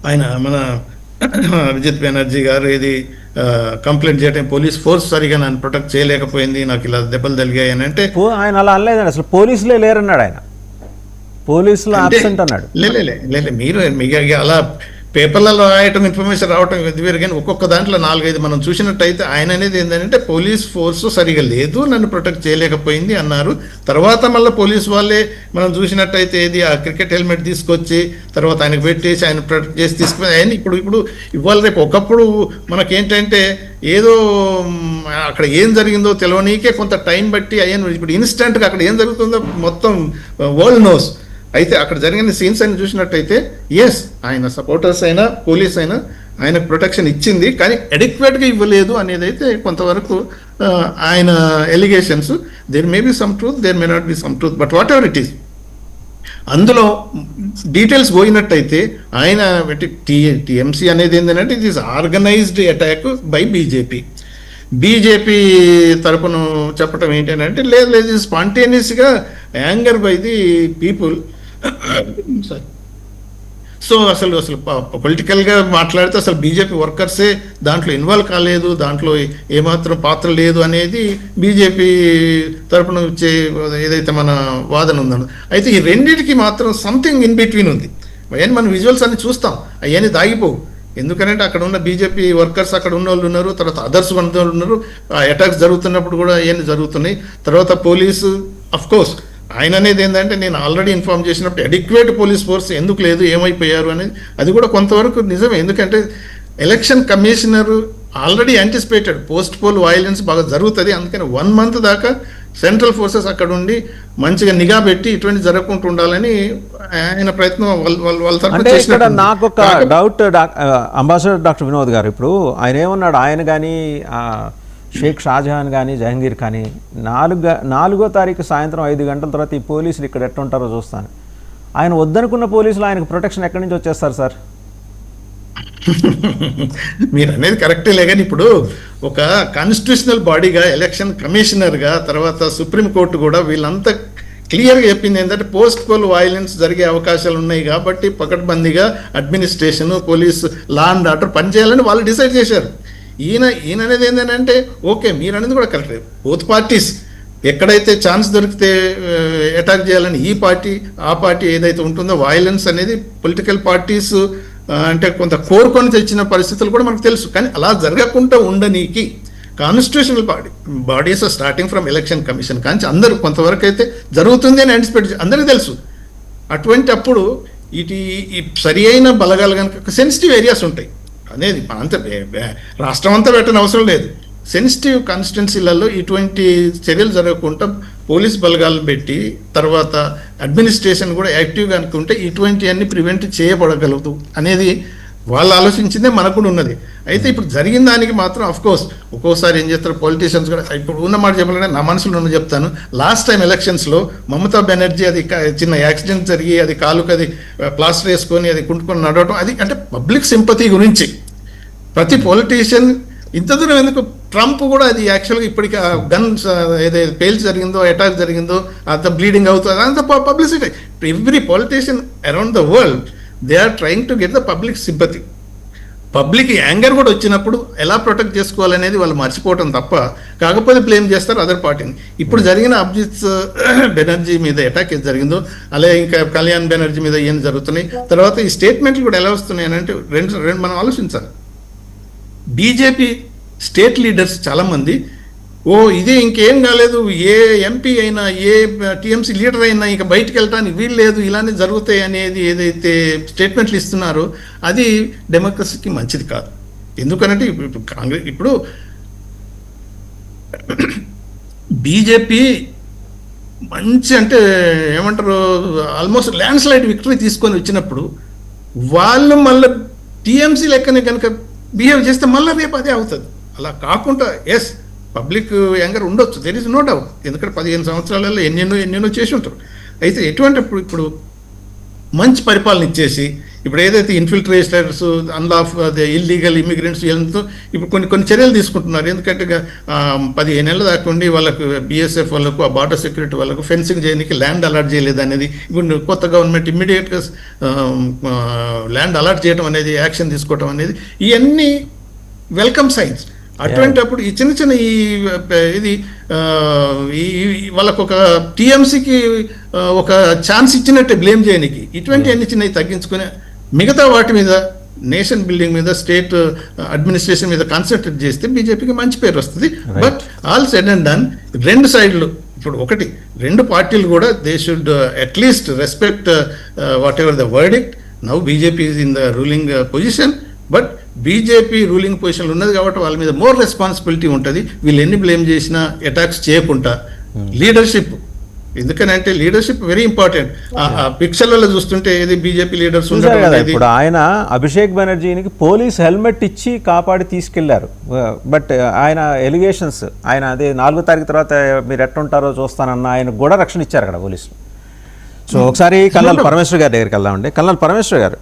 ఆయన మన అభిజిత్ బెనర్జీ గారు ఇది కంప్లైంట్ చేయడం, పోలీస్ ఫోర్స్ సరిగా నన్ను ప్రొటెక్ట్ చేయలేకపోయింది, నాకు ఇలా దెబ్బలు తగిలాయి అని అంటే ఆయన అలా అనలేదండి. అసలు పోలీసులే లేరన్నాడు ఆయన, పోలీసులు అబ్సెంట్ అన్నాడు. లేదు మీరు అలా పేపర్లలో రాయటం, ఇన్ఫర్మేషన్ రావటం ఇది వేరు, కానీ ఒక్కొక్క దాంట్లో 4-5 మనం చూసినట్టయితే ఆయన అనేది ఏంటంటే పోలీస్ ఫోర్స్ సరిగా లేదు, నన్ను ప్రొటెక్ట్ చేయలేకపోయింది అన్నారు. తర్వాత మళ్ళీ పోలీస్ వాళ్ళే మనం చూసినట్టయితే ఏది ఆ క్రికెట్ హెల్మెట్ తీసుకొచ్చి తర్వాత ఆయనకు పెట్టేసి ఆయన ప్రొటెక్ట్ చేసి తీసుకుని ఆయన ఇప్పుడు ఇవాళ రేపు ఒకప్పుడు మనకేంటంటే ఏదో అక్కడ ఏం జరిగిందో తెలియనీకే కొంత టైం బట్టి అయ్యాను. ఇప్పుడు ఇన్స్టెంట్గా అక్కడ ఏం జరుగుతుందో మొత్తం వరల్డ్ నోస్. అయితే అక్కడ జరిగిన సీన్స్ అయినా చూసినట్టయితే ఎస్, ఆయన సపోర్టర్స్ అయినా పోలీస్ అయినా ఆయనకు ప్రొటెక్షన్ ఇచ్చింది, కానీ అడిక్వేట్గా ఇవ్వలేదు అనేది అయితే కొంతవరకు ఆయన allegations. There may be some truth, there may not be some truth, but whatever it is. అందులో డీటెయిల్స్ పోయినట్టయితే ఆయన టీఎంసీ అనేది ఏంటంటే it is organised attack by BJP తరపున చెప్పడం ఏంటంటే లేదు స్పాంటేనియస్గా anger by the people. So అసలు పొలిటికల్గా మాట్లాడితే అసలు బీజేపీ వర్కర్సే దాంట్లో ఇన్వాల్వ్ కాలేదు, దాంట్లో ఏమాత్రం పాత్ర లేదు అనేది బీజేపీ తరపున వచ్చే ఏదైతే మన వాదన ఉందో. అయితే ఈ రెండింటికి మాత్రం సంథింగ్ ఇన్ బిట్వీన్ ఉంది. అవన్నీ మనం విజువల్స్ అన్ని చూస్తాం, అవన్నీ దాగిపోవు. ఎందుకంటే అక్కడ ఉన్న బీజేపీ వర్కర్స్ అక్కడ ఉన్న వాళ్ళు ఉన్నారు, తర్వాత అదర్స్ ఉన్న వాళ్ళు ఉన్నారు. ఆ అటాక్స్ జరుగుతున్నప్పుడు కూడా అవన్నీ జరుగుతున్నాయి. తర్వాత పోలీసు అఫ్ కోర్స్ ఆయన అనేది ఏంటంటే నేను ఆల్రెడీ ఇన్ఫార్మ్ చేసినప్పుడు అడిక్వేట్ పోలీస్ ఫోర్స్ ఎందుకు లేదు, ఏమైపోయారు అనేది అది కూడా కొంతవరకు నిజమే. ఎందుకంటే election commissioner already anticipated post poll violence బాగా జరుగుతుంది, అందుకని 1 month దాకా సెంట్రల్ ఫోర్సెస్ అక్కడ ఉండి మంచిగా నిఘా పెట్టి ఇటువంటి జరగకుండా ఉండాలని ఆయన ప్రయత్నం వాళ్ళ తరఫున చేసినట్టు. నాకు ఒక డౌట్ అంబాసిడర్ డాక్టర్ వినోద్ గారు, ఇప్పుడు ఆయన ఏమన్నాడు, ఆయన కానీ షేక్ షాజహాన్ కానీ జహంగీర్ కానీ 4వ తారీఖు సాయంత్రం 5 గంటల తర్వాత ఈ పోలీసులు ఇక్కడ ఎట్టుంటారో చూస్తాను. ఆయన వద్దనుకున్న పోలీసులు ఆయనకు ప్రొటెక్షన్ ఎక్కడి నుంచి వచ్చేస్తారు సార్? మీరు అనేది కరెక్టేలే, కానీ ఇప్పుడు ఒక కాన్స్టిట్యూషనల్ బాడీగా ఎలక్షన్ కమిషనర్గా తర్వాత సుప్రీంకోర్టు కూడా వీళ్ళంతా క్లియర్గా చెప్పింది ఏంటంటే పోస్ట్ పోల్ వైలెన్స్ జరిగే అవకాశాలు ఉన్నాయి కాబట్టి పకడ్బందీగా administration police law and order పనిచేయాలని వాళ్ళు డిసైడ్ చేశారు. ఈయన అనేది ఏంటంటే ఓకే మీరు అనేది కూడా కరెక్ట్, బోత్ పార్టీస్ ఎక్కడైతే ఛాన్స్ దొరికితే అటాక్ చేయాలని ఈ పార్టీ ఆ పార్టీ ఏదైతే ఉంటుందో వైలెన్స్ అనేది పొలిటికల్ పార్టీస్ అంటే కొంత కోరుకొని తెచ్చిన పరిస్థితులు కూడా మనకు తెలుసు. కానీ అలా జరగకుండా ఉండనీకి constitutional bodies starting from election commission కానీ అందరూ కొంతవరకు అయితే జరుగుతుంది అని యాంటిసిపేట్ అందరికీ తెలుసు. అటువంటి అప్పుడు ఈ సరి అయిన బలగాలు కనుక సెన్సిటివ్ ఏరియాస్ ఉంటాయి అనేది అంత రాష్ట్రం అంతా పెట్టని అవసరం లేదు. సెన్సిటివ్ కాన్స్టిట్యున్సీలలో ఇటువంటి చర్యలు జరగకుండా పోలీస్ బలగాలను పెట్టి తర్వాత అడ్మినిస్ట్రేషన్ కూడా యాక్టివ్గా అనుకుంటే ఇటువంటివన్నీ ప్రివెంట్ చేయబడగలదు అనేది వాళ్ళు ఆలోచించిందే మనకు కూడా ఉన్నది. అయితే ఇప్పుడు జరిగిన దానికి మాత్రం అఫ్ కోర్స్ ఒక్కోసారి ఏం చేస్తారు పొలిటీషియన్స్ కూడా, ఇప్పుడు ఉన్న మాట చెప్పాలంటే నా మనసులో ఉన్న చెప్తాను. లాస్ట్ టైం ఎలక్షన్స్లో మమతా బెనర్జీ అది చిన్న యాక్సిడెంట్ జరిగి అది కాలుకు అది ప్లాస్టర్ వేసుకొని అది కుంటుకొని నడవడం అది అంటే పబ్లిక్ సింపతి గురించి ప్రతి పొలిటీషియన్ ఇంత దూరం ఎందుకు. ట్రంప్ కూడా అది యాక్చువల్గా ఇప్పటికీ గన్స్ ఏదైతే పేల్చి జరిగిందో అటాక్ జరిగిందో అంత బ్లీడింగ్ అవుతుంది అంత publicity. Every politician around the world they are trying to get the public sympathy. Public anger కూడా వచ్చినప్పుడు ఎలా ప్రొటెక్ట్ చేసుకోవాలనేది వాళ్ళు మర్చిపోవటం తప్ప కాకపోతే బ్లేమ్ చేస్తారు అదర్ పార్టీని. ఇప్పుడు జరిగిన అభిజిత్ బెనర్జీ మీద అటాక్ ఏది జరిగిందో అలాగే ఇంకా కళ్యాణ్ బెనర్జీ మీద ఏం జరుగుతున్నాయి, తర్వాత ఈ స్టేట్మెంట్లు కూడా ఎలా వస్తున్నాయి అంటే రెండు మనం ఆలోచించాలి. బీజేపీ స్టేట్ లీడర్స్ చాలామంది ఇదే ఇంకేం కాలేదు, ఏ ఎంపీ అయినా ఏ టీఎంసీ లీడర్ అయినా ఇంకా బయటికి వెళ్ళడానికి వీలు లేదు, ఇలానే జరుగుతాయి అనేది ఏదైతే స్టేట్మెంట్లు ఇస్తున్నారో అది డెమోక్రసీకి మంచిది కాదు. ఎందుకనంటే ఇప్పుడు కాంగ్రెస్ ఇప్పుడు బీజేపీ మంచి అంటే ఏమంటారు ఆల్మోస్ట్ ల్యాండ్ స్లైడ్ విక్టరీ తీసుకొని వచ్చినప్పుడు వాళ్ళు మళ్ళీ టీఎంసీ లెక్కనే కనుక బిహేవ్ చేస్తే మళ్ళీ రేపు అదే అవుతుంది. అలా కాకుండా ఎస్ పబ్లిక్ యాంగర్ ఉండొచ్చు, దెర్ ఇస్ నో డౌట్. ఎందుకంటే 15 సంవత్సరాలలో ఎన్నెన్నో చేసి ఉంటారు. అయితే ఎటువంటి ఇప్పుడు మంచి పరిపాలన ఇచ్చేసి ఇప్పుడు ఏదైతే ఇన్ఫిల్ట్రేటర్స్ అన్లాఫ్ అదే ఇల్లీగల్ ఇమిగ్రెంట్స్ వీళ్ళతో ఇప్పుడు కొన్ని చర్యలు తీసుకుంటున్నారు. ఎందుకంటే 15 ఏళ్ళ దాకా ఉండి వాళ్ళకు బిఎస్ఎఫ్ వాళ్ళకు ఆ బార్డర్ సెక్యూరిటీ వాళ్ళకు ఫెన్సింగ్ చేయడానికి ల్యాండ్ అలాట్ చేయలేదు అనేది ఇప్పుడు కొత్త గవర్నమెంట్ ఇమ్మీడియట్గా ల్యాండ్ అలాట్ చేయడం అనేది, యాక్షన్ తీసుకోవడం అనేది ఇవన్నీ వెల్కమ్ సైన్స్. అటువంటిప్పుడు ఈ చిన్న ఇది వాళ్ళకు ఒక టీఎంసీకి ఒక ఛాన్స్ ఇచ్చినట్టే బ్లేమ్ చేయడానికి, ఇటువంటి అన్ని చిన్నవి తగ్గించుకుని మిగతా వాటి మీద నేషన్ బిల్డింగ్ మీద స్టేట్ అడ్మినిస్ట్రేషన్ మీద కాన్సన్ట్రేట్ చేస్తే బీజేపీకి మంచి పేరు వస్తుంది. But all said and done రెండు సైడ్లు ఇప్పుడు ఒకటి రెండు పార్టీలు కూడా they should at least respect what ever the verdict. Now BJP is in the ruling position, but BJP ruling పొజిషన్లో ఉన్నది కాబట్టి వాళ్ళ మీద మోర్ రెస్పాన్సిబిలిటీ ఉంటుంది. వీళ్ళు ఎన్ని బ్లేమ్ చేసినా అటాక్స్ చేయకుండా లీడర్షిప్, ఎందుకనంటే లీడర్షిప్ వెరీ ఇంపార్టెంట్. ఆ పిక్చర్లలో చూస్తుంటే ఏది బీజేపీ లీడర్స్ చూశారు కదా ఇప్పుడు ఆయన అభిషేక్ బెనర్జీకి పోలీస్ హెల్మెట్ ఇచ్చి కాపాడి తీసుకెళ్లారు. బట్ ఆయన ఎలిగేషన్స్, ఆయన అదే 4వ తారీఖు తర్వాత మీరు ఎట్టుంటారో చూస్తానన్న ఆయన కూడా రక్షణ ఇచ్చారు అక్కడ పోలీసులు. సో ఒకసారి కల్నల్ పరమేశ్వర్ గారి దగ్గరికి వెళ్దామండి. కల్నల్ పరమేశ్వర్ గారు,